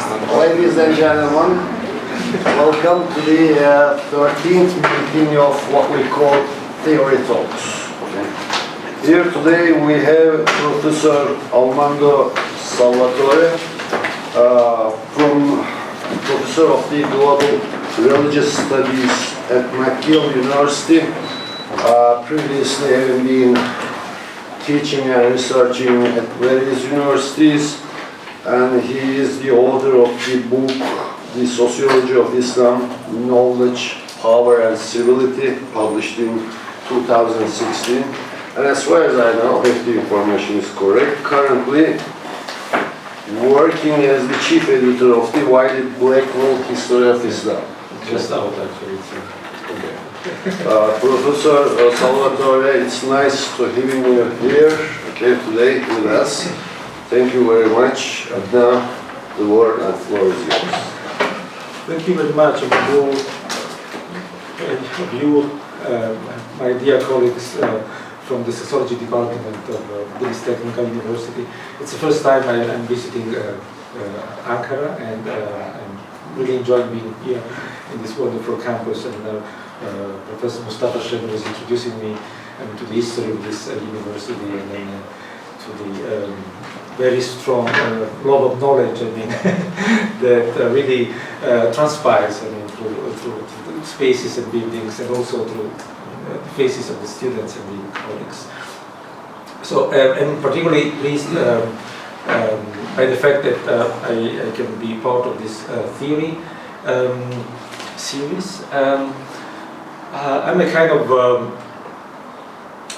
Ladies and gentlemen, welcome to the 13th meeting of what we call Theory Talks. Here today we have Professor Armando Salvatore, Professor of the Global Religious Studies at McGill University, previously having been teaching and researching at various universities, and he is the author of the book The Sociology of Islam, Knowledge, Power and Civility, published in 2016. And as far as I know, if the information is correct, currently working as the chief editor of the widely black-letter History of Islam. Just out, actually. Professor Salvatore, it's nice to having you here today with us. Thank you very much. And now the word and floor is yours. Thank you very much. My dear colleagues from the Sociology Department of this Technical University. It's the first time I'm visiting Ankara, and I'm really enjoying being here in this wonderful campus. And Professor Mustafa Shen was introducing me to the history of this university, and then to the very strong love of knowledge, that really transpires, through the spaces and buildings, and also through the faces of the students and the colleagues. So I'm particularly pleased by the fact that I can be part of this theory series. I'm a kind of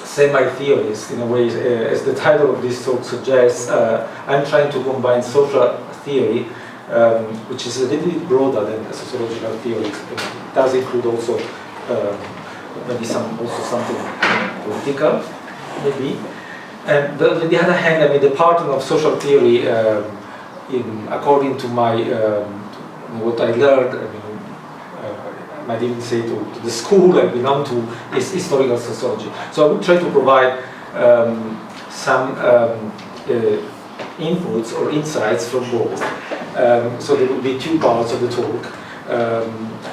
semi-theorist in a way, as the title of this talk suggests. I'm trying to combine social theory, which is a little bit broader than sociological theory. It does include also maybe something political, maybe. And on the other hand, the pattern of social theory, according to my what I learned, I might even say to the school I belong to, is historical sociology. So I will try to provide some inputs or insights from both. So there will be two parts of the talk,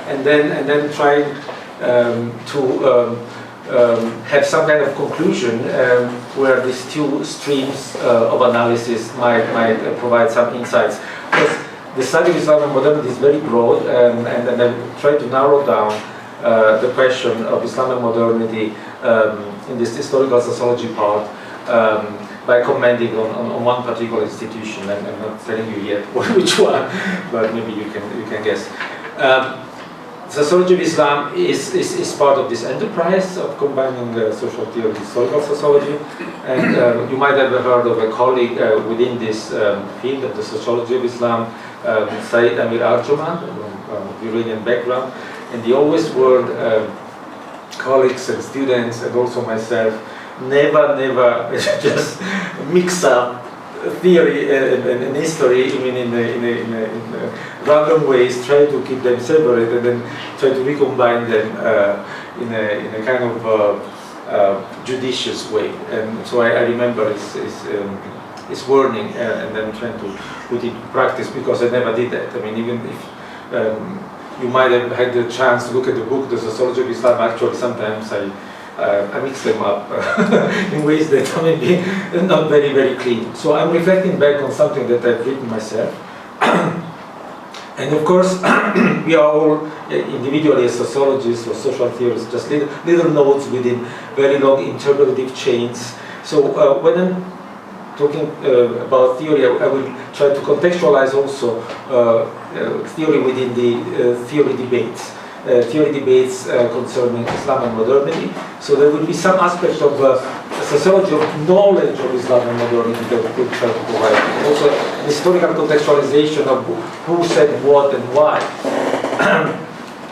and then try to have some kind of conclusion where these two streams of analysis might provide some insights. Because the study of Islam and modernity is very broad, and I try to narrow down the question of Islam and modernity in this historical sociology part by commenting on one particular institution. I'm not telling you yet which one, but maybe you can guess. Sociology of Islam is part of this enterprise of combining social theory and historical sociology, and you might have heard of a colleague within this field of the sociology of Islam, Said Amir Arjuman, from Iranian background, and the always warned colleagues and students, and also myself, never just mix up theory and history in random ways, try to keep them separate and then try to recombine them in a kind of judicious way. And so I remember his warning, and then trying to put it in practice, because I never did that. Even if you might have had the chance to look at the book, The Sociology of Islam, actually sometimes I mix them up in ways that are maybe not very clean. So I'm reflecting back on something that I've written myself. And of course, we are all individually as sociologists or social theorists, just little nodes within very long interpretative chains. So when I'm talking about theory, I will try to contextualize also theory within the theory debates. Theory debates concerning Islam and modernity. So there will be some aspects of sociology of knowledge of Islam and modernity that we will try to provide. Also historical contextualization of who said what and why.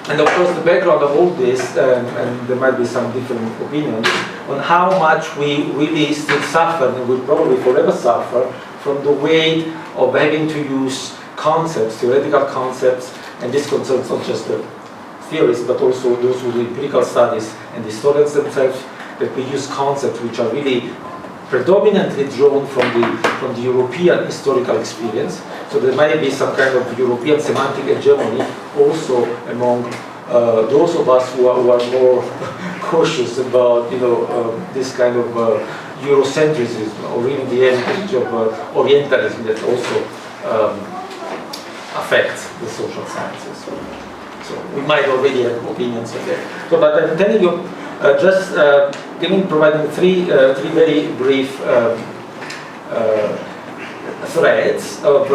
And of course the background of all this, and there might be some different opinions, on how much we really still suffer, and will probably forever suffer, from the weight of having to use concepts, theoretical concepts, and this concerns not just the theorists, but also those who do empirical studies and historians themselves, that we use concepts which are really predominantly drawn from the European historical experience. So there might be some kind of European semantic hegemony also among those of us who are more cautious about, this kind of Eurocentrism, or even the heritage of Orientalism that also affects the social sciences. So we might already have opinions on that. So, but I'm telling you, providing three very brief threads of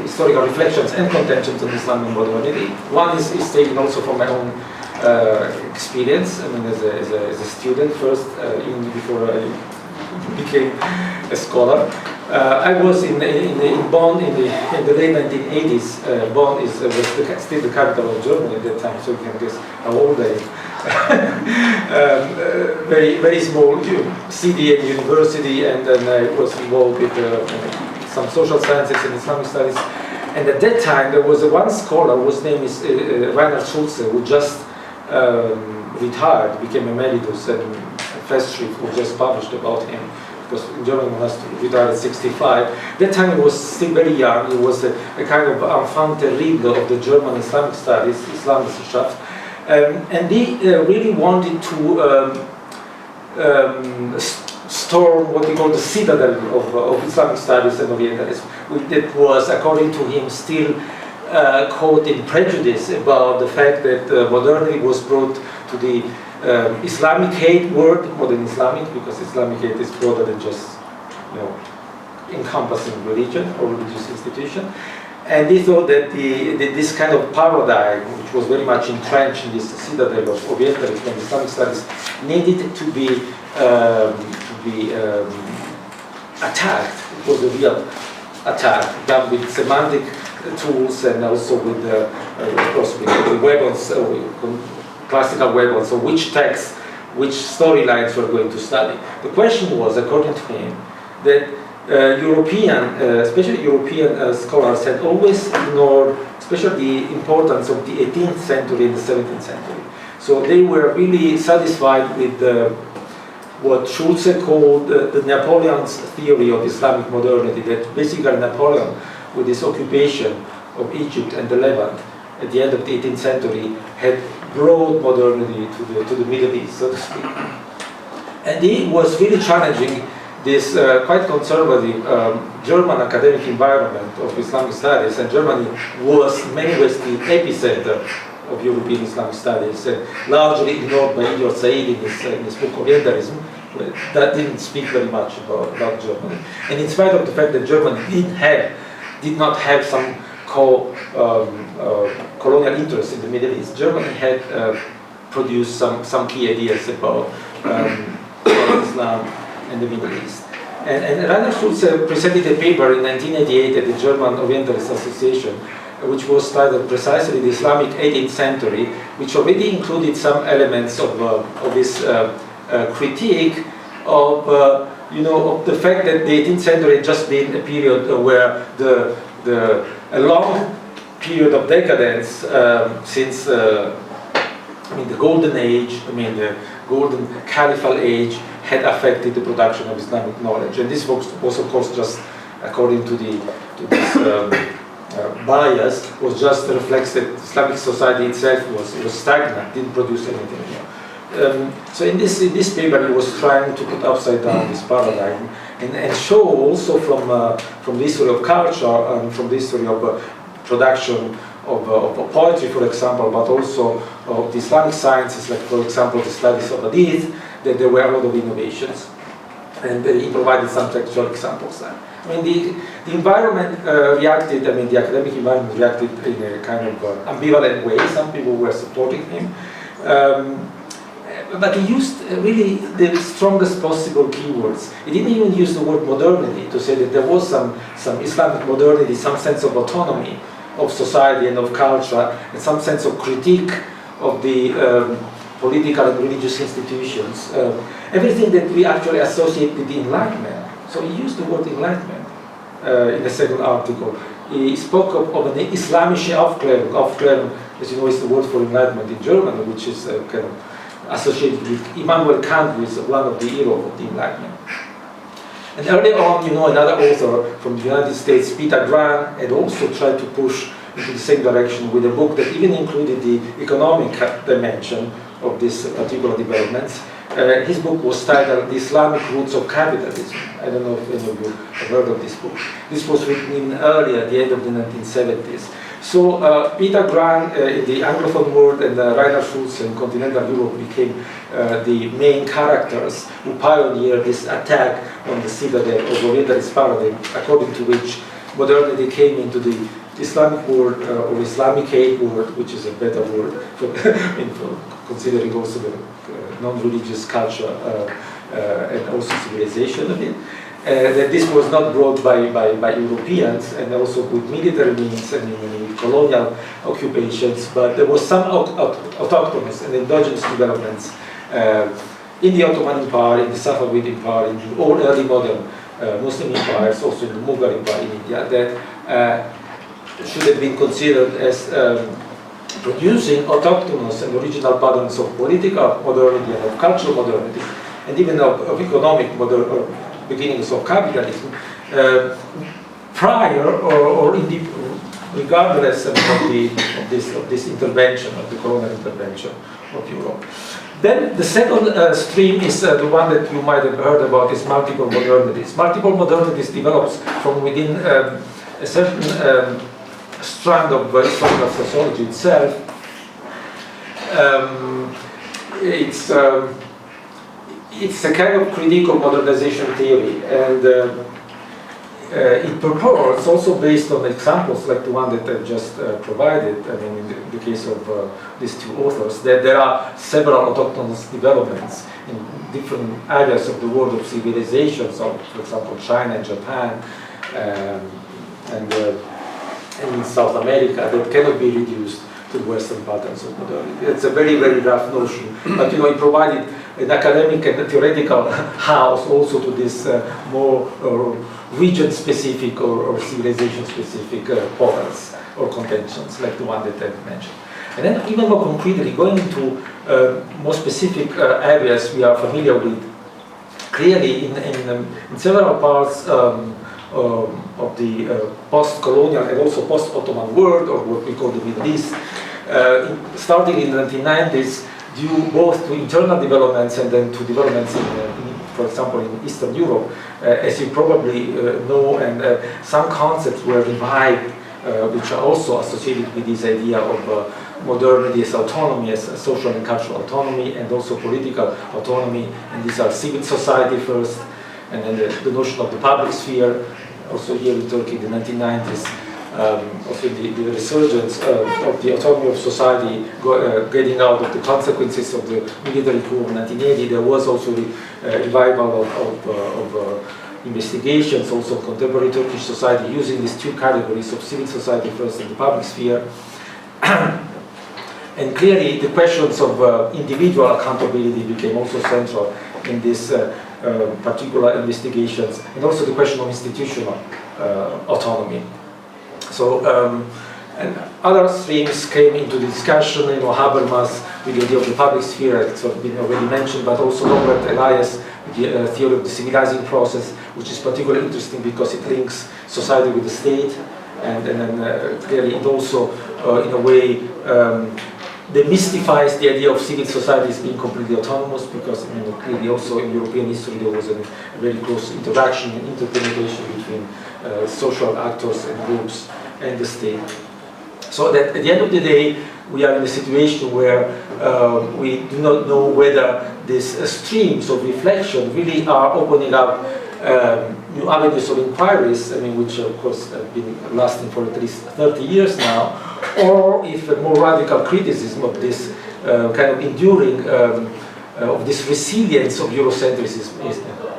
historical reflections and contentions on Islamic modernity. One is taken also from my own experience. I mean, as a student first, even before I became a scholar. I was in Bonn in the late 1980s. Bonn was still the capital of Germany at that time, so you can guess how old I am. Very small city and university, and then I was involved with some social sciences and Islamic studies. And at that time, there was one scholar whose name is Rainer Schulze, who just retired, became emeritus, and Festschrift who just published about him, because in Germany one has to retire at 65. That time he was still very young. He was a kind of enfant terrible of the German Islamic studies, Islamwissenschaft. And he really wanted to storm what we call the citadel of Islamic studies and Orientalism, that was, according to him, still caught in prejudice about the fact that modernity was brought to the Islamic hate word, modern Islamic, because Islamic hate is broader than just, encompassing religion or religious institution. And he thought that this kind of paradigm, which was very much entrenched in this citadel of Orientalism and Islamic studies, needed to be attacked. It was a real attack, done with semantic tools and also with, of course, with weapons, classical weapons, so which texts, which storylines we're going to study. The question was, according to him, that especially European scholars had always ignored, especially the importance of the 18th century and the 17th century. So they were really satisfied with what Schulze called the Napoleon's theory of Islamic modernity, that basically Napoleon, with his occupation of Egypt and the Levant at the end of the 18th century, had brought modernity to the Middle East, so to speak. And he was really challenging this quite conservative German academic environment of Islamic studies, and Germany was in many ways the epicenter of European Islamic studies, and largely ignored by Ilyos Said in his book Orientalism. That didn't speak very much about Germany. And in spite of the fact that Germany did not have some colonial interest in the Middle East, Germany had produced some key ideas about Islam and the Middle East. And Rainer Schulze presented a paper in 1988 at the German Orientalist Association, which was titled precisely the Islamic 18th century, which already included some elements of this critique of the fact that the 18th century had just been a period where a long period of decadence since the Golden Age, the Golden Caliphal Age, had affected the production of Islamic knowledge. And this was of course just, according to this bias, was just reflects that Islamic society itself was stagnant, didn't produce anything new. So in this paper, he was trying to put upside down this paradigm and show also from the history of culture and from the history of production of poetry, for example, but also of the Islamic sciences, like for example the studies of Hadith, that there were a lot of innovations. And he provided some textual examples there. The environment reacted, the academic environment reacted in a kind of ambivalent way. Some people were supporting him. But he used really the strongest possible keywords. He didn't even use the word modernity to say that there was some Islamic modernity, some sense of autonomy of society and of culture, and some sense of critique of the political and religious institutions. Everything that we actually associate with the Enlightenment. So he used the word Enlightenment in the second article. He spoke of an Islamische Aufklärung. Aufklärung, as you know, is the word for Enlightenment in German, which is kind of associated with Immanuel Kant, who is one of the heroes of the Enlightenment. And early on, another author from the United States, Peter Graham, had also tried to push into the same direction with a book that even included the economic dimension of these particular developments. His book was titled The Islamic Roots of Capitalism. I don't know if any of you have heard of this book. This was written even earlier, at the end of the 1970s. So Peter Graham in the Anglophone world and Rainer Schulz in continental Europe became the main characters who pioneered this attack on the citadel of Orientalist paradigm, according to which modernity came into the Islamic world or Islamicate world, which is a better word for considering also the non-religious culture and also civilization of it. That this was not brought by Europeans and also with military means and with colonial occupations, but there was some autochthonous and endogenous developments in the Ottoman Empire, in the Safavid Empire, in all early modern Muslim empires, also in the Mughal Empire in India, that should have been considered as producing autochthonous and original patterns of political modernity and of cultural modernity, and even of economic beginnings of capitalism, prior or regardless of this intervention, of the colonial intervention of Europe. Then the second stream is the one that you might have heard about, is multiple modernities. Multiple modernities develops from within a certain strand of historical sociology itself. It's a kind of critique of modernization theory, and it purports, also based on examples like the one that I've just provided, I mean in the case of these two authors, that there are several autochthonous developments in different areas of the world of civilizations, of, for example, China and Japan, and in South America, that cannot be reduced to Western patterns of modernity. It's a very, very rough notion, but it provided an academic and theoretical house also to this more region-specific or civilization-specific patterns or conventions, like the one that I've mentioned. And then even more concretely, going into more specific areas we are familiar with, clearly in several parts of the post-colonial and also post-Ottoman world, or what we call the Middle East, starting in the 1990s, due both to internal developments and then to developments for example, in Eastern Europe, as you probably know, and some concepts were revived, which are also associated with this idea of modernity as autonomy, as social and cultural autonomy, and also political autonomy. And these are civil society first, and then the notion of the public sphere, also here in Turkey in the 1990s. Also the resurgence of the autonomy of society, getting out of the consequences of the military coup of 1980. There was also a revival of investigations, also contemporary Turkish society, using these two categories of civil society first and the public sphere. And clearly the questions of individual accountability became also central in these particular investigations, and also the question of institutional autonomy. So, and other streams came into the discussion, Habermas with the idea of the public sphere, it's been already mentioned, but also Robert Elias with the theory of the civilizing process, which is particularly interesting because it links society with the state, and then clearly it also, in a way, demystifies the idea of civil societies being completely autonomous, because clearly also in European history there was a very close interaction and interpenetration between social actors and groups and the state. So that at the end of the day, we are in a situation where we do not know whether these streams of reflection really are opening up new avenues of inquiries, which of course have been lasting for at least 30 years now, or if a more radical criticism of this kind of enduring, of this resilience of Eurocentrism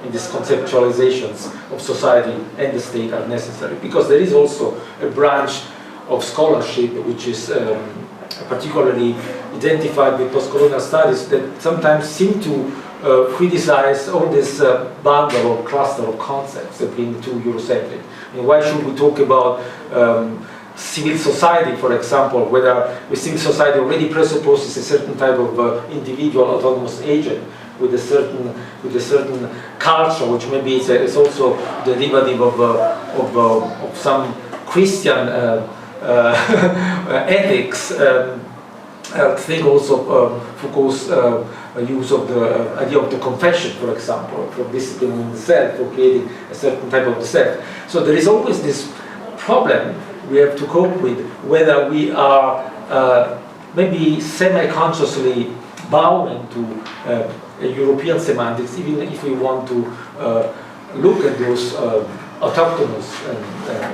in these conceptualizations of society and the state are necessary, because there is also a branch of scholarship which is particularly identified with post-colonial studies that sometimes seem to criticize all this bundle or cluster of concepts that being too Eurocentric. Why should we talk about civil society, for example, whether the civil society already presupposes a certain type of individual autonomous agent, with a certain culture, which maybe is also derivative of some Christian ethics. Think also Foucault's use of the idea of the confession, for example, for disciplining the self, for creating a certain type of the self. So there is always this problem we have to cope with, whether we are maybe semi-consciously bowing to European semantics, even if we want to look at those autochthonous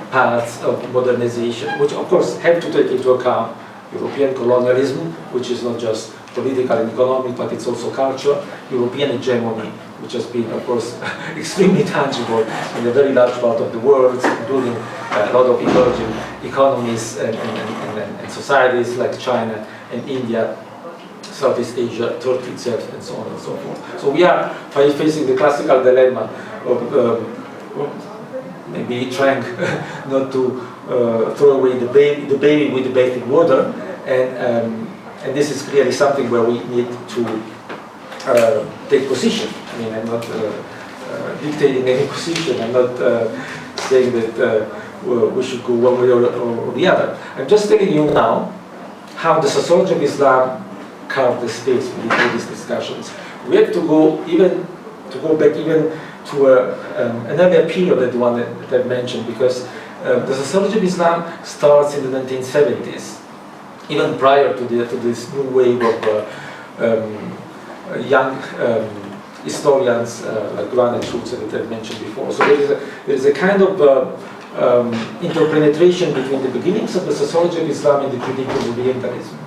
paths of modernization, which of course have to take into account European colonialism, which is not just political and economic, but it's also culture, European hegemony, which has been, of course, extremely tangible in a very large part of the world, including a lot of emerging economies and societies like China and India, Southeast Asia, Turkey itself, and so on and so forth. So we are facing the classical dilemma of maybe trying not to throw away the baby with the bathing water, and this is clearly something where we need to take position. I mean, I'm not dictating any position. I'm not saying that we should go one way or the other. I'm just telling you now how the sociology of Islam carved the space for these discussions. We have to go back even to an earlier period than the one that I've mentioned, because the sociology of Islam starts in the 1970s, even prior to this new wave of young historians like Grant and Schulze that I've mentioned before. So there is a kind of interpenetration between the beginnings of the sociology of Islam and the critique of Orientalism.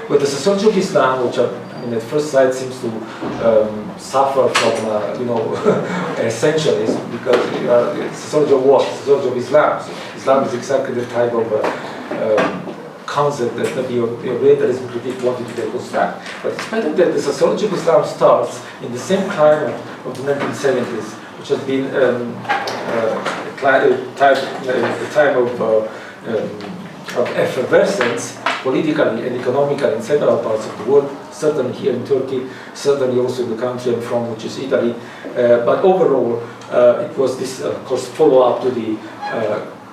But the sociology of Islam, which at first sight seems to suffer from essentialism, because sociology of what? Sociology of Islam. So Islam is exactly the type of concept that the Orientalism critique wanted to deconstruct. But in spite of that, the sociology of Islam starts in the same climate of the 1970s, which has been a time of effervescence, politically and economically in several parts of the world, certainly here in Turkey, certainly also in the country I'm from, which is Italy. But overall, it was this, of course, follow-up to the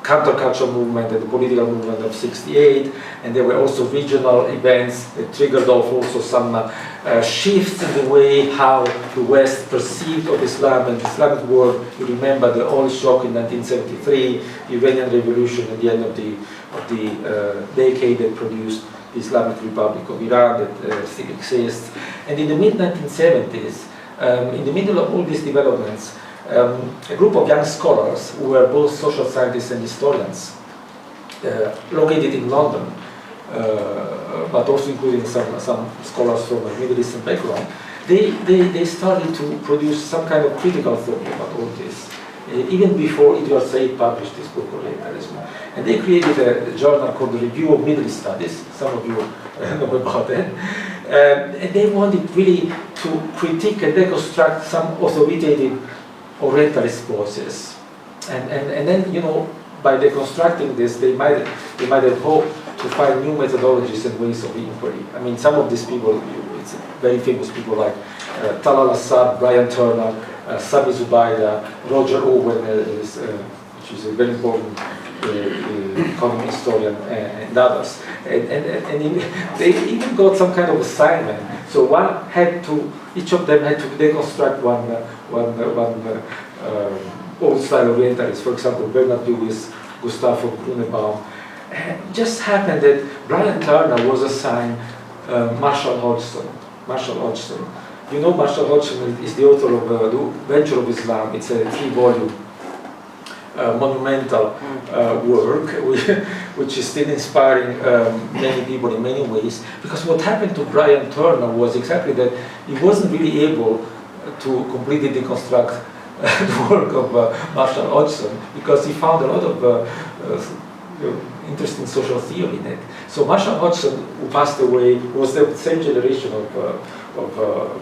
counterculture movement and the political movement of '68, and there were also regional events that triggered off also some shifts in the way how the West perceived of Islam and the Islamic world. You remember the oil shock in 1973, the Iranian Revolution at the end of the decade that produced the Islamic Republic of Iran that still exists. And in the mid-1970s, in the middle of all these developments, a group of young scholars who were both social scientists and historians, located in London, but also including some scholars from a Middle Eastern background, they started to produce some kind of critical thought about all this, even before Edward Said published this book, Orientalism. And they created a journal called the Review of Middle East Studies. Some of you know about that. And they wanted really to critique and deconstruct some authoritative Orientalist voices, and then by deconstructing this, they might have hoped to find new methodologies and ways of inquiry. I mean, some of these people, it's very famous people like Talal Assad, Brian Turner, Sami Zubaida, Roger Owen, which is a very important economic historian, and others. And they even got some kind of assignment. So each of them had to deconstruct one old-style Orientalist. For example, Bernard Lewis, Gustav von Grunebaum. It just happened that Brian Turner was assigned Marshall Hodgson. You know, Marshall Hodgson is the author of The Venture of Islam. It's a 3-volume monumental work, which is still inspiring many people in many ways. Because what happened to Brian Turner was exactly that he wasn't really able to completely deconstruct the work of Marshall Hodgson, because he found a lot of interesting social theory in it. So Marshall Hodgson, who passed away, was the same generation of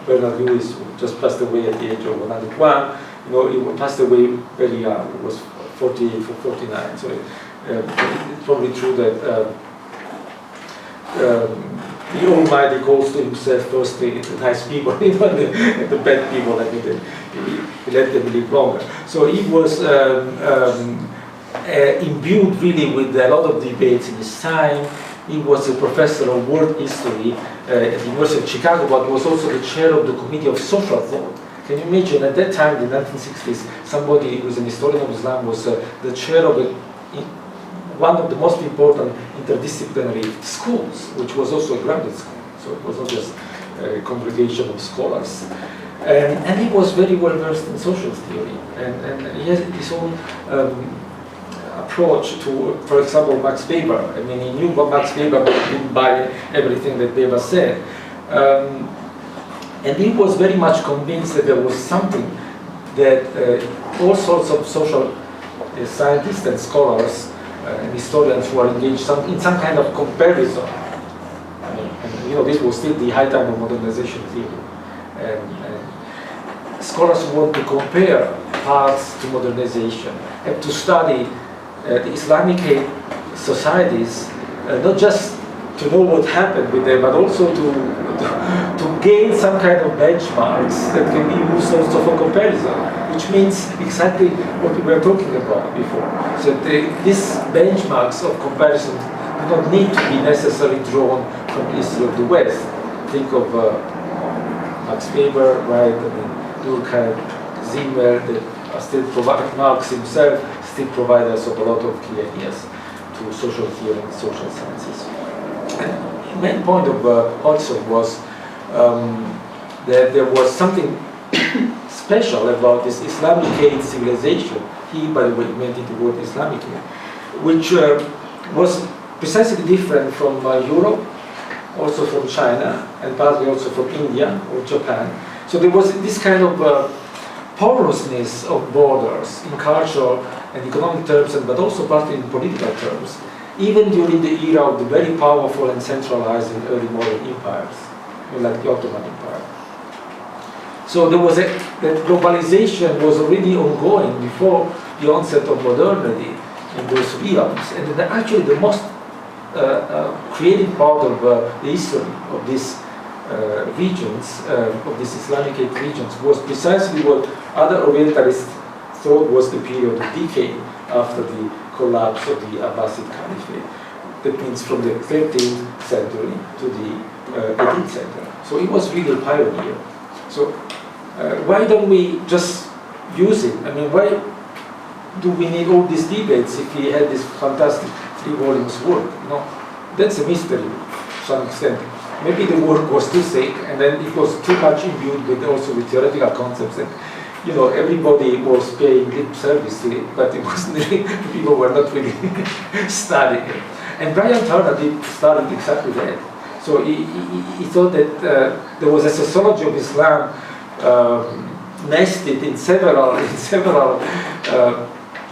Bernard Lewis, who just passed away at the age of 101. He passed away very young. He was 48 or 49. So it's probably true that the Almighty calls to himself first the nice people, even the bad people, and he let them live longer. So he was imbued really with a lot of debates in his time. He was a professor of world history at the University of Chicago, but was also the chair of the Committee of Social Thought. Can you imagine at that time, in the 1960s, somebody who was an historian of Islam was the chair of one of the most important interdisciplinary schools, which was also a graduate school. So it was not just a congregation of scholars. And he was very well versed in social theory. And he has his own approach to, for example, Max Weber. I mean, he knew what Max Weber, but he didn't buy everything that Weber said. And he was very much convinced that there was something that all sorts of social scientists and scholars and historians who are engaged in some kind of comparison. I mean, and, you know, this was still the high time of modernization theory. And scholars want to compare paths to modernization and to study the Islamic societies, not just to know what happened with them, but also to gain some kind of benchmarks that can be used also for comparison, which means exactly what we were talking about before. So these benchmarks of comparison do not need to be necessarily drawn from the history of the West. Think of Max Weber, right? I mean, Durkheim, Zimmer, that still provide, Marx himself still provide us of a lot of key ideas to social theory and social sciences. And the main point of Hodgson was that there was something special about this Islamic civilization. He, by the way, invented the word Islamic, which was precisely different from Europe, also from China, and partly also from India or Japan. So there was this kind of porousness of borders in cultural and economic terms, but also partly in political terms, even during the era of the very powerful and centralized and early modern empires, like the Ottoman Empire. So there was that globalization was already ongoing before the onset of modernity in those realms, and actually the most creative part of the history of these regions, of these Islamic regions, was precisely what other Orientalists thought was the period of decay after the collapse of the Abbasid Caliphate. That means from the 13th century to the 18th century. So it was really a pioneer. So why don't we just use it? I mean, why do we need all these debates if we had this fantastic 3 volumes work? You know, that's a mystery to some extent. Maybe the work was too thick, and then it was too much imbued with also with theoretical concepts, and you know, everybody was paying lip service to it, but it wasn't really, people were not really studying it. And Brian Turner started exactly that. So he thought that there was a sociology of Islam nested in several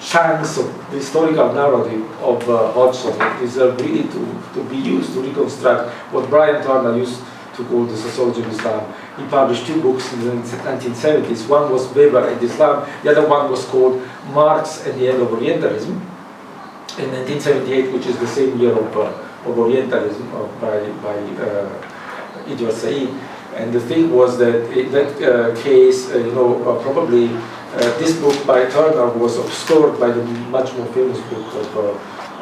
chunks of the historical narrative of Hodgson. It is really to be used to reconstruct what Brian Turner used to call the sociology of Islam. He published 2 books in the 1970s. One was Weber and Islam, the other one was called Marx and the End of Orientalism in 1978, which is the same year of Orientalism by Edward Said. And the thing was that in that case, you know, probably this book by Turner was obscured by the much more famous book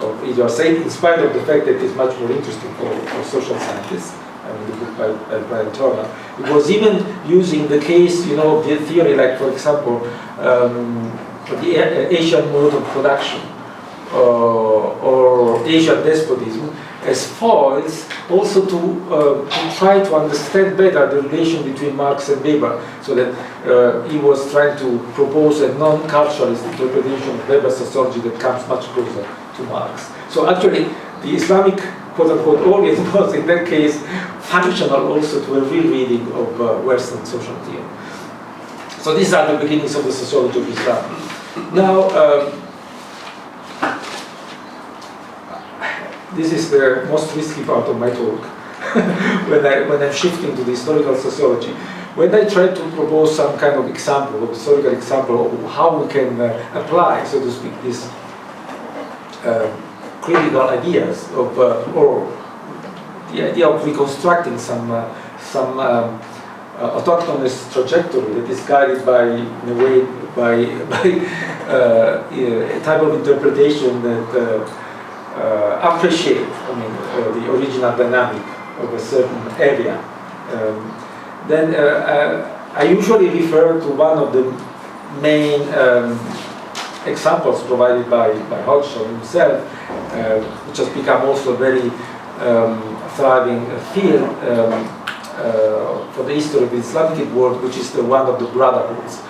of Edward Said, in spite of the fact that it's much more interesting for social scientists. I mean, the book by Brian Turner. It was even using the case, you know, the theory, like for example, the Asian mode of production or Asian despotism as foils, also to try to understand better the relation between Marx and Weber, so that he was trying to propose a non-culturalist interpretation of Weber's sociology that comes much closer to Marx. So actually, the Islamic quote-unquote audience was in that case functional also to a real reading of Western social theory. So these are the beginnings of the sociology of Islam. Now, this is the most risky part of my talk, when I'm shifting to the historical sociology. When I try to propose some kind of example, of historical example of how we can apply, so to speak, these critical ideas of, or the idea of reconstructing some autochthonous trajectory that is guided by, in a way, by a type of interpretation that appreciate, the original dynamic of a certain area. Then I usually refer to one of the main examples provided by Hodgson himself, which has become also a very thriving field for the history of the Islamic world, which is the one of the brotherhoods.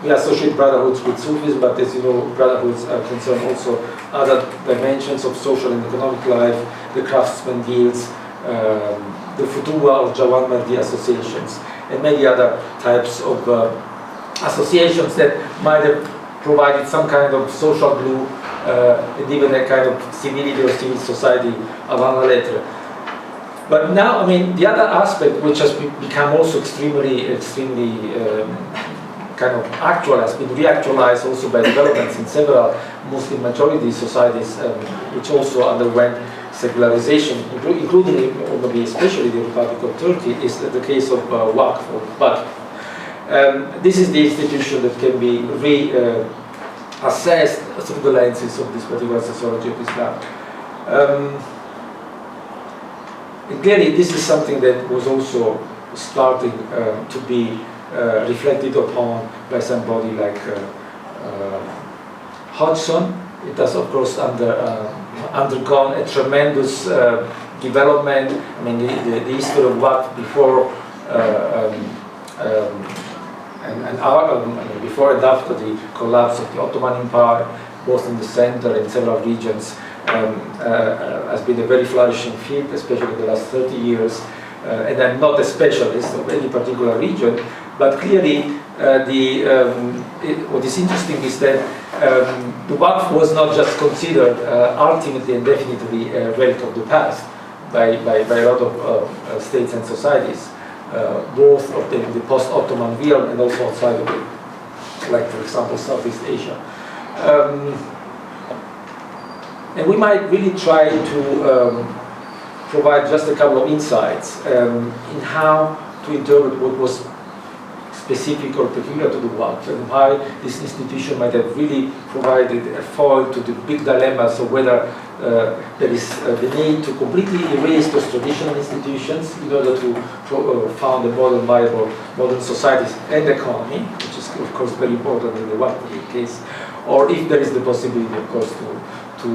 We associate brotherhoods with Sufism, but as you know, brotherhoods are concerned also other dimensions of social and economic life, the craftsmen guilds, the Futuwa or Jawan Mahdi associations, and many other types of associations that might have provided some kind of social glue and even a kind of civility or civil society avant la lettre. But now, the other aspect which has become also extremely kind of actual, has been reactualized also by developments in several Muslim majority societies, which also underwent secularization, including, or maybe especially the Republic of Turkey, is the case of Waqf or Waqf. This is the institution that can be reassessed through the lenses of this particular sociology of Islam. Clearly, this is something that was also starting to be reflected upon by somebody like Hodgson. It has, of course, undergone a tremendous development. The history of Waqf before before and after the collapse of the Ottoman Empire, both in the center and several regions, has been a very flourishing field, especially in the last 30 years. And I'm not a specialist of any particular region, but clearly what is interesting is that the Waqf was not just considered ultimately and definitively a relic of the past by a lot of states and societies, both of the post-Ottoman realm and also outside of it, like, for example, Southeast Asia. And we might really try to provide just a couple of insights in how to interpret what was specific or peculiar to the Waqf, and why this institution might have really provided a foil to the big dilemmas of whether there is the need to completely erase those traditional institutions in order to found a modern, viable, modern societies and economy, which is of course very important in the Waqf case, or if there is the possibility, of course, to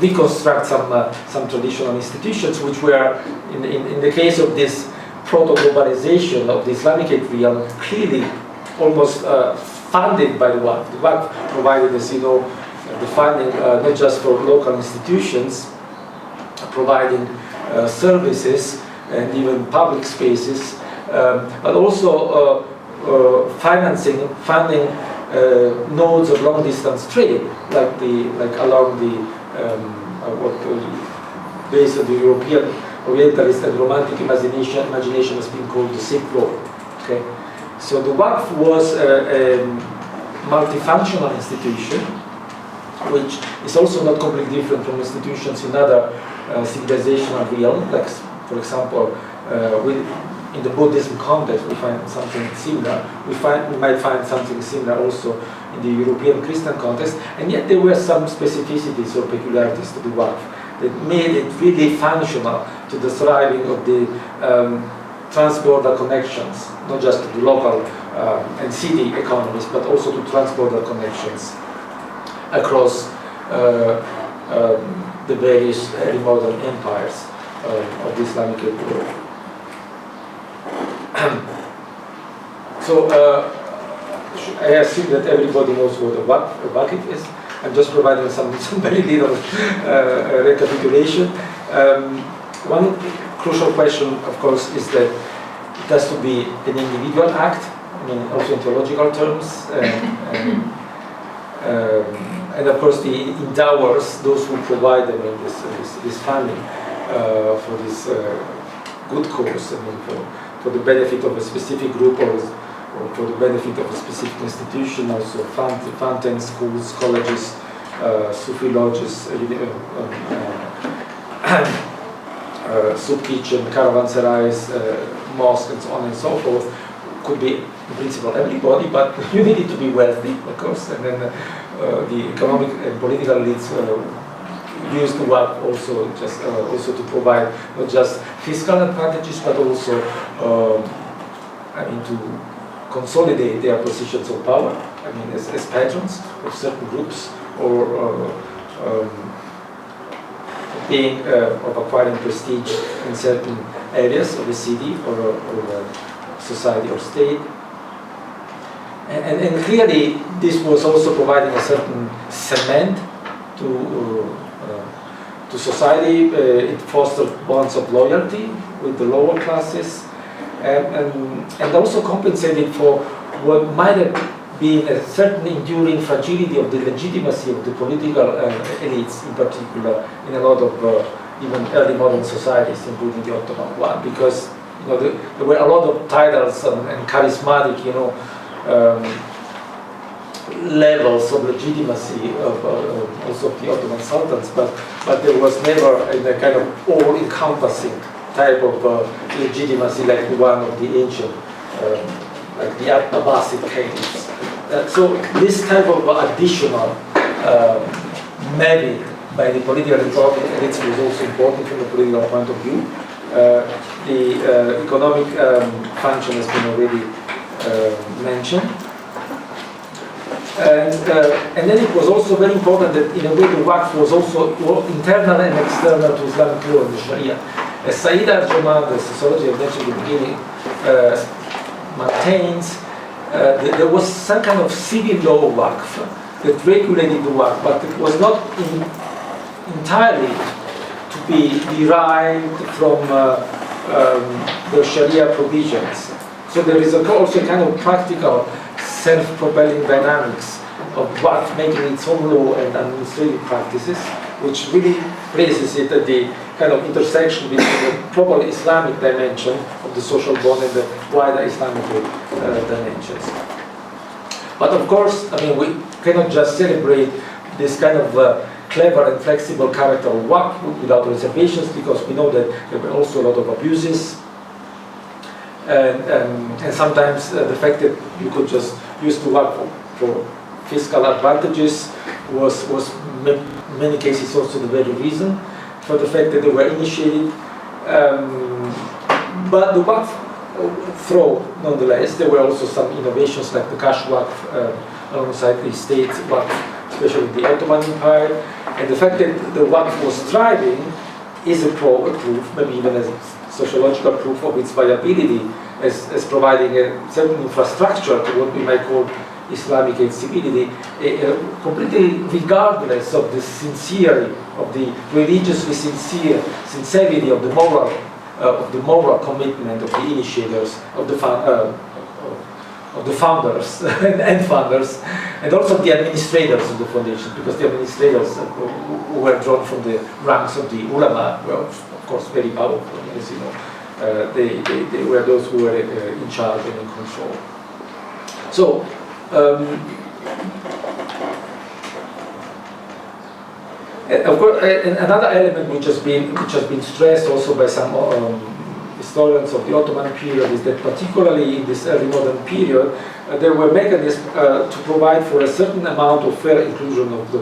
reconstruct some traditional institutions which were, in the case of this proto-globalization of the Islamic realm, clearly almost funded by the Waqf. The Waqf provided, as you know, the funding not just for local institutions, providing services and even public spaces, but also funding nodes of long-distance trade, like along the based on the European Orientalist and Romantic imagination has been called the Silk Road. Okay, so the Waqf was a multifunctional institution, which is also not completely different from institutions in other civilizational realms, like, for example, in the Buddhism context, we find something similar. We might find something similar also in the European Christian context, and yet there were some specificities or peculiarities to the Waqf that made it really functional to the thriving of the trans-border connections, not just to the local and city economies, but also to trans-border connections across the various early modern empires of the Islamic world. So I assume that everybody knows what a Waqf is. I'm just providing some very little recapitulation. One crucial question, of course, is that it has to be an individual act, also in theological terms, and of course the endowers, those who provide this funding for this good cause, for the benefit of a specific group or for the benefit of a specific institution, also fountains, schools, colleges, Sufi lodges, soup kitchen, caravanserais, mosque, and so on and so forth, could be in principle everybody, but you needed to be wealthy, of course, and then the economic and political elites used the work also also to provide not just fiscal advantages, but also to consolidate their positions of power. I mean, as patrons of certain groups, or of acquiring prestige in certain areas of the city or society or state. And clearly, this was also providing a certain cement to society. It fostered bonds of loyalty with the lower classes, and also compensated for what might have been a certain enduring fragility of the legitimacy of the political elites, in particular, in a lot of even early modern societies, including the Ottoman one, because there were a lot of titles and charismatic, levels of legitimacy of also of the Ottoman sultans, but there was never a kind of all-encompassing type of legitimacy like the one of the ancient, like the Abbasid caliphs. So this type of additional merit by the political elites was also important from the political point of view. The economic function has been already mentioned. And then it was also very important that in a way the Waqf was also internal and external to Islamic law and the Sharia. As Said Arjman, the sociology I mentioned at the beginning, maintains, there was some kind of civil law Waqf that regulated the Waqf, but it was not entirely to be derived from the Sharia provisions. So there is also a kind of practical self-propelling dynamics of Waqf making its own law and administrative practices, which really places it at the kind of intersection between the proper Islamic dimension of the social bond and the wider Islamic dimensions. But of course, I mean, we cannot just celebrate this kind of clever and flexible character of Waqf without reservations, because we know that there were also a lot of abuses. And sometimes the fact that you could just use the Waqf for fiscal advantages was in many cases also the very reason for the fact that they were initiated. But the Waqf through, nonetheless, there were also some innovations like the cash Waqf alongside the state Waqf, especially the Ottoman Empire. And the fact that the Waqf was thriving is a proof, maybe even a sociological proof of its viability as providing a certain infrastructure to what we might call Islamic instability, completely regardless of the sincerity, of the religiously sincerity of the moral commitment of the initiators, of the founders and funders, and also the administrators of the foundation, because the administrators who were drawn from the ranks of the ulama were, of course, very powerful, as you know. They were those who were in charge and in control. So, of course, another element which has been stressed also by some historians of the Ottoman period is that, particularly in this early modern period, there were mechanisms to provide for a certain amount of fair inclusion of the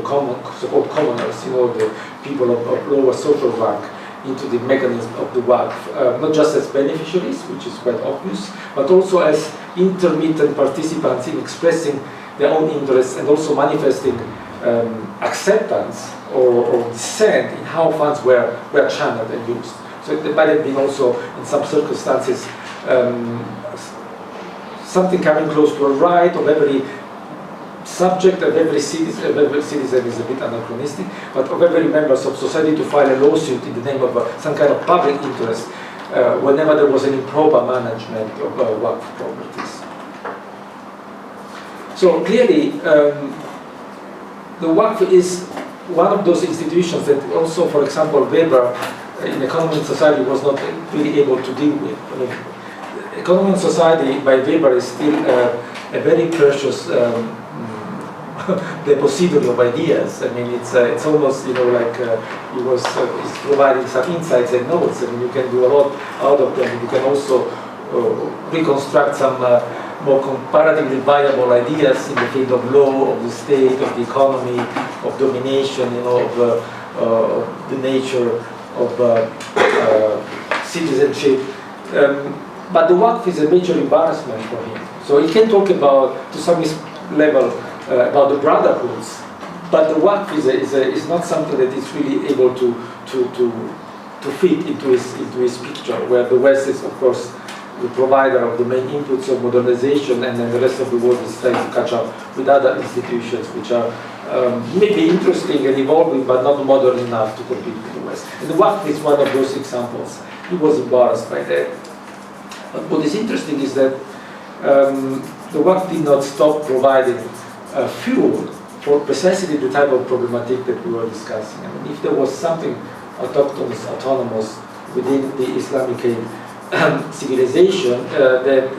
so-called commoners, the people of lower social rank, into the mechanism of the Waqf, not just as beneficiaries, which is quite obvious, but also as intermittent participants in expressing their own interests and also manifesting acceptance or dissent in how funds were channeled and used. So it might have been also, in some circumstances, something coming close to a right of every subject of every citizen is a bit anachronistic, but of every members of society to file a lawsuit in the name of some kind of public interest whenever there was an improper management of Waqf properties. So clearly, the Waqf is one of those institutions that also, for example, Weber in Economy and Society was not really able to deal with. I mean, Economy and Society by Weber is still a very precious depository of ideas. I mean, it's almost, you know, like it's providing some insights and notes. I mean, you can do a lot out of them. You can also reconstruct some more comparatively viable ideas in the field of law, of the state, of the economy, of domination, you know, of the nature of citizenship. But the Waqf is a major embarrassment for him. So he can talk about, to some level, about the brotherhoods, but the Waqf is not something that is really able to fit into his picture, where the West is, of course, the provider of the main inputs of modernization, and then the rest of the world is trying to catch up with other institutions which are maybe interesting and evolving, but not modern enough to compete with the West. And the Waqf is one of those examples. He was embarrassed by that. But what is interesting is that the Waqf did not stop providing fuel for precisely the type of problematic that we were discussing. I mean, if there was something autonomous within the Islamic civilization that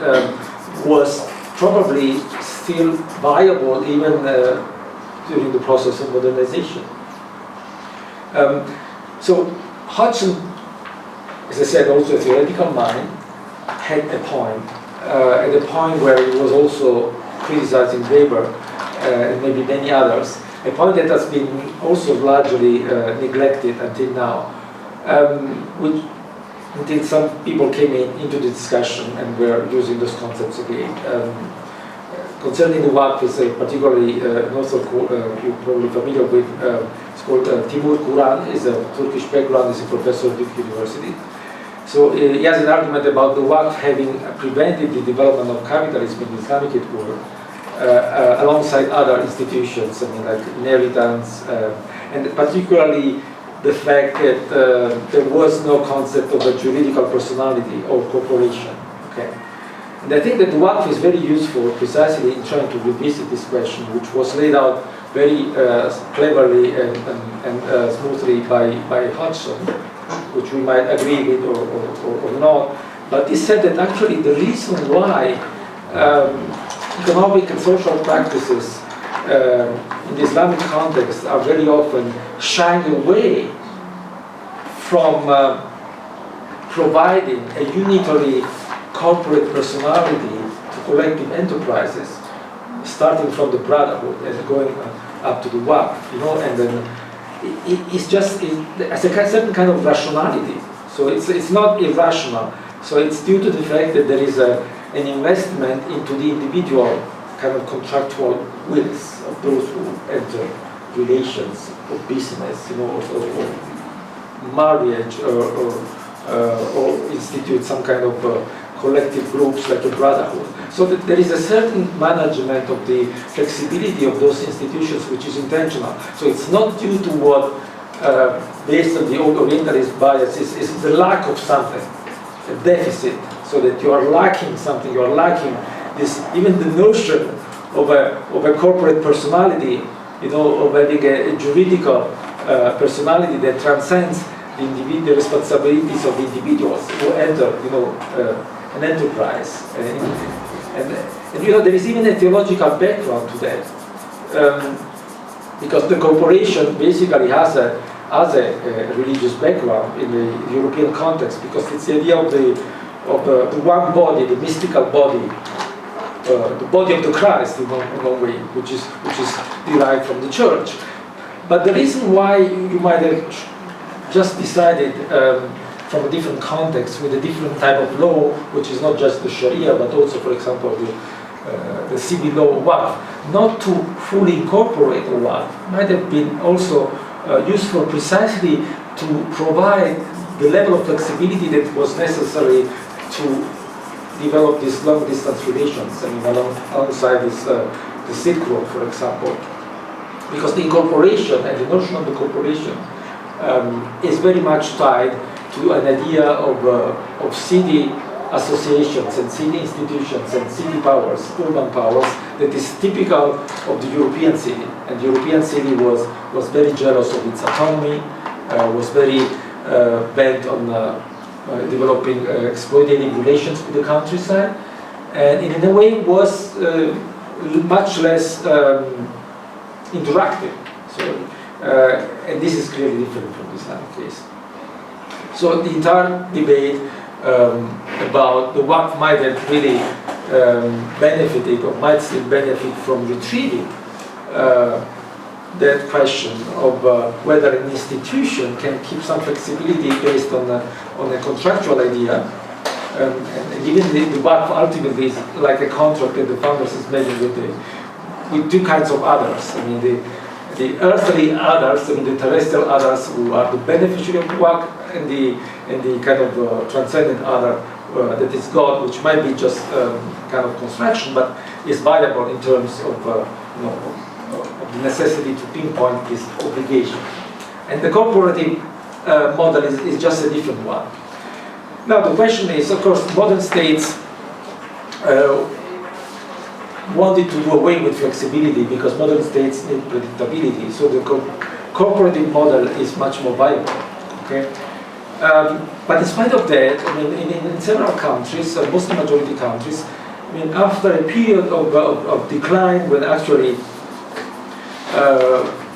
was probably still viable even during the process of modernization. So Hodgson, as I said, also a theoretical mind, had a point, at a point where he was also criticizing Weber and maybe many others, a point that has been also largely neglected until now, which until some people came into the discussion and were using those concepts again. Concerning the Waqf is a particularly, also you're probably familiar with, it's called Timur Kuran, is a Turkish background, is a professor at Duke University. So he has an argument about the Waqf having prevented the development of capitalism in the Islamic world, alongside other institutions, I mean, like inheritance, and particularly the fact that there was no concept of a juridical personality or corporation. Okay, and I think that the Waqf is very useful precisely in trying to revisit this question, which was laid out very cleverly and smoothly by Hodgson, which we might agree with or not. But he said that actually the reason why economic and social practices in the Islamic context are very often shying away from providing a unitary corporate personality to collective enterprises, starting from the brotherhood and going up to the Waqf, you know, and then it's just as a certain kind of rationality. So it's not irrational. So it's due to the fact that there is an investment into the individual kind of contractual wills of those who enter relations of business, you know, or marriage, or institute some kind of collective groups like a brotherhood. So that there is a certain management of the flexibility of those institutions which is intentional. So it's not due to what, based on the old Orientalist bias, is the lack of something, a deficit, so that you are lacking something, you are lacking this, even the notion of a corporate personality, you know, of having a juridical personality that transcends the responsibilities of individuals who enter, you know, an enterprise. And you know, there is even a theological background to that, because the corporation basically has a religious background in the European context, because it's the idea of the one body, the mystical body, the body of the Christ in one way, which is derived from the church. But the reason why you might have just decided from a different context with a different type of law, which is not just the Sharia, but also, for example, the civil law of Waqf, not to fully incorporate the Waqf, might have been also useful precisely to provide the level of flexibility that was necessary to develop these long-distance relations, I mean, alongside this, the Silk Road, for example. Because the incorporation and the notion of the corporation is very much tied to an idea of city associations and city institutions and city powers, urban powers, that is typical of the European city. And the European city was very jealous of its autonomy, was very bent on developing exploitative relations with the countryside, and in a way was much less interactive. So, and this is clearly different from the Islamic case. So the entire debate about the what might have really benefited or might still benefit from retrieving that question of whether an institution can keep some flexibility based on a contractual idea. And given the WACF ultimately is like a contract that the founders is making with two kinds of others. I mean, the earthly others, I mean the terrestrial others who are the beneficiary of the WACF, and the kind of transcendent other that is God, which might be just kind of construction, but is viable in terms of of the necessity to pinpoint this obligation. And the corporative model is just a different one. Now the question is, of course, modern states wanted to do away with flexibility because modern states need predictability. So the corporative model is much more viable. Okay, but in spite of that, I mean, in several countries, Muslim majority countries, I mean, after a period of decline, when actually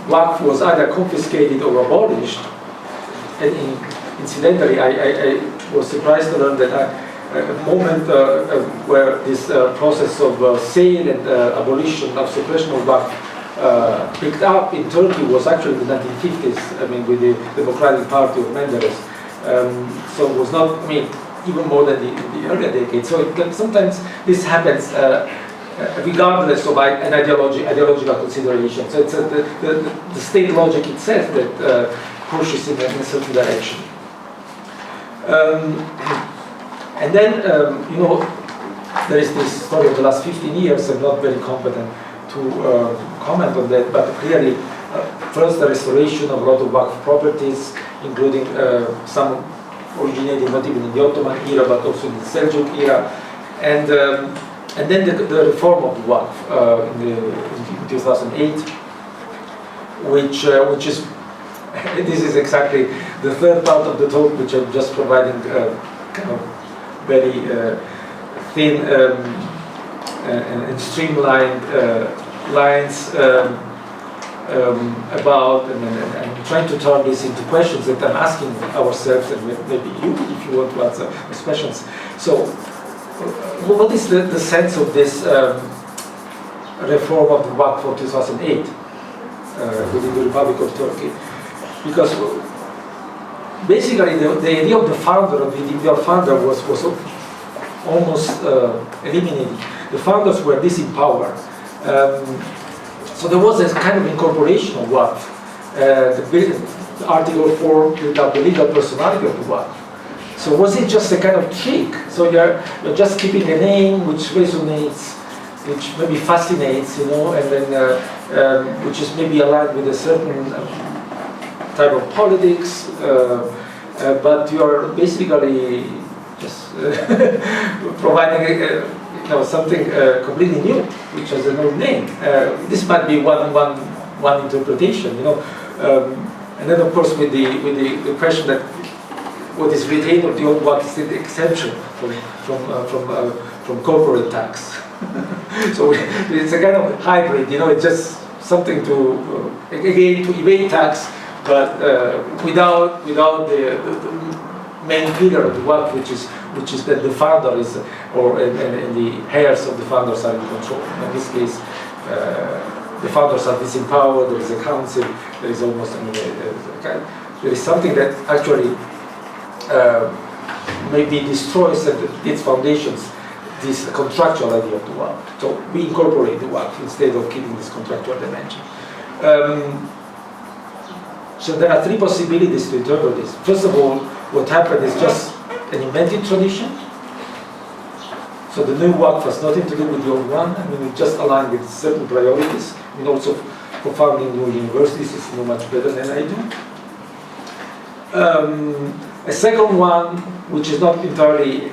WACF was either confiscated or abolished, and incidentally, I was surprised to learn that a moment where this process of sale and abolition of suppression of WACF picked up in Turkey was actually in the 1950s, I mean, with the Democratic Party of Menderes. So it was not, I mean, even more than the earlier decades. So sometimes this happens regardless of an ideological consideration. So it's the state logic itself that pushes in a certain direction. And then, there is this story of the last 15 years. I'm not very competent to comment on that, but clearly, first the restoration of a lot of WACF properties, including some originating not even in the Ottoman era, but also in the Seljuk era, and then the reform of the WACF in 2008, which is this is exactly the third part of the talk, which I'm just providing kind of very thin and streamlined lines about, and trying to turn this into questions that I'm asking ourselves, and maybe you, if you want to answer those questions. So, what is the sense of this reform of the WACF for 2008 within the Republic of Turkey? Because basically the idea of the founder, of the individual founder, was almost eliminated. The founders were disempowered. So there was a kind of incorporation of WACF. The Article 4 built up the legal personality of the WACF. So was it just a kind of trick? So you're just keeping a name which resonates, which maybe fascinates, and then which is maybe aligned with a certain type of politics, but you're basically just providing something completely new, which has a new name. This might be one interpretation, and then of course with the question that what is retained of the old WACF is the exemption from corporate tax. So it's a kind of hybrid, it's just something to again to evade tax, but without the main pillar of the WACF, which is that the founder is, and the heirs of the founders are in control. In this case, the founders are disempowered. There is a council. There is almost there is something that actually maybe destroys its foundations. This contractual idea of the WACF. So we incorporate the WACF instead of keeping this contractual dimension. So there are three possibilities to interpret this. First of all, what happened is just an invented tradition. So the new WACF has nothing to do with the old one. I mean, it just aligned with certain priorities. I mean, also for founding new universities is much better than I do. A second one, which is not entirely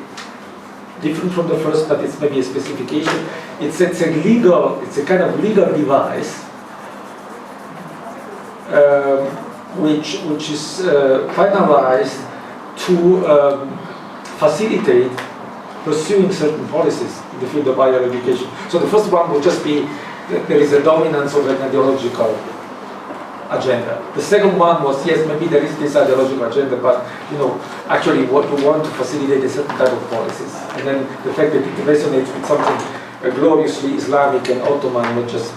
different from the first, but it's maybe a specification. It's a kind of legal device, which is finalized to facilitate pursuing certain policies in the field of higher education. So the first one will just be there is a dominance of an ideological agenda. The second one was, yes, maybe there is this ideological agenda, but actually what you want to facilitate a certain type of policies. And then the fact that it resonates with something gloriously Islamic and Ottoman, not just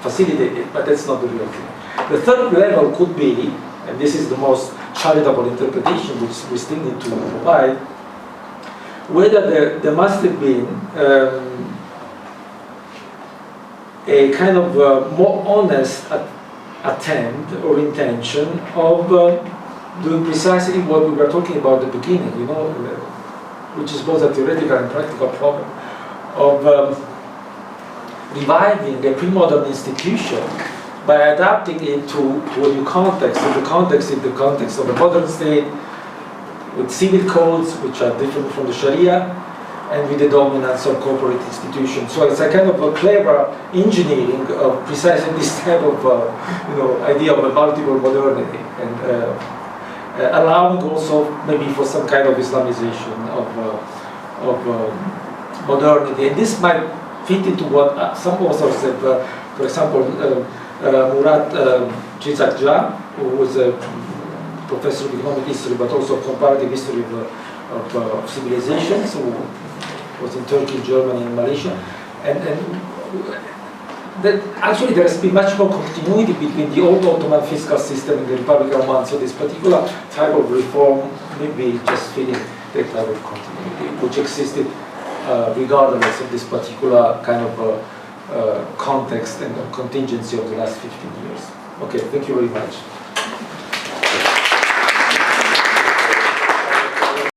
facilitate it, but that's not the real thing. The third level could be, and this is the most charitable interpretation which we still need to provide, whether there must have been a kind of more honest attempt or intention of doing precisely what we were talking about at the beginning, which is both a theoretical and practical problem, of reviving a pre-modern institution by adapting it to a new context. And the context is the context of a modern state with civil codes which are different from the Sharia and with the dominance of corporate institutions. So it's a kind of a clever engineering of precisely this type of idea of a multiple modernity, and allowing also maybe for some kind of Islamization of modernity. And this might fit into what some authors have, for example, Murat Cizakja, who was a professor of economic history but also comparative history of civilizations, who was in Turkey, Germany, and Malaysia. And that actually there has been much more continuity between the old Ottoman fiscal system and the Republican one. So this particular type of reform may be just fitting that type of continuity, which existed regardless of this particular kind of context and contingency of the last 15 years. Okay, thank you very much.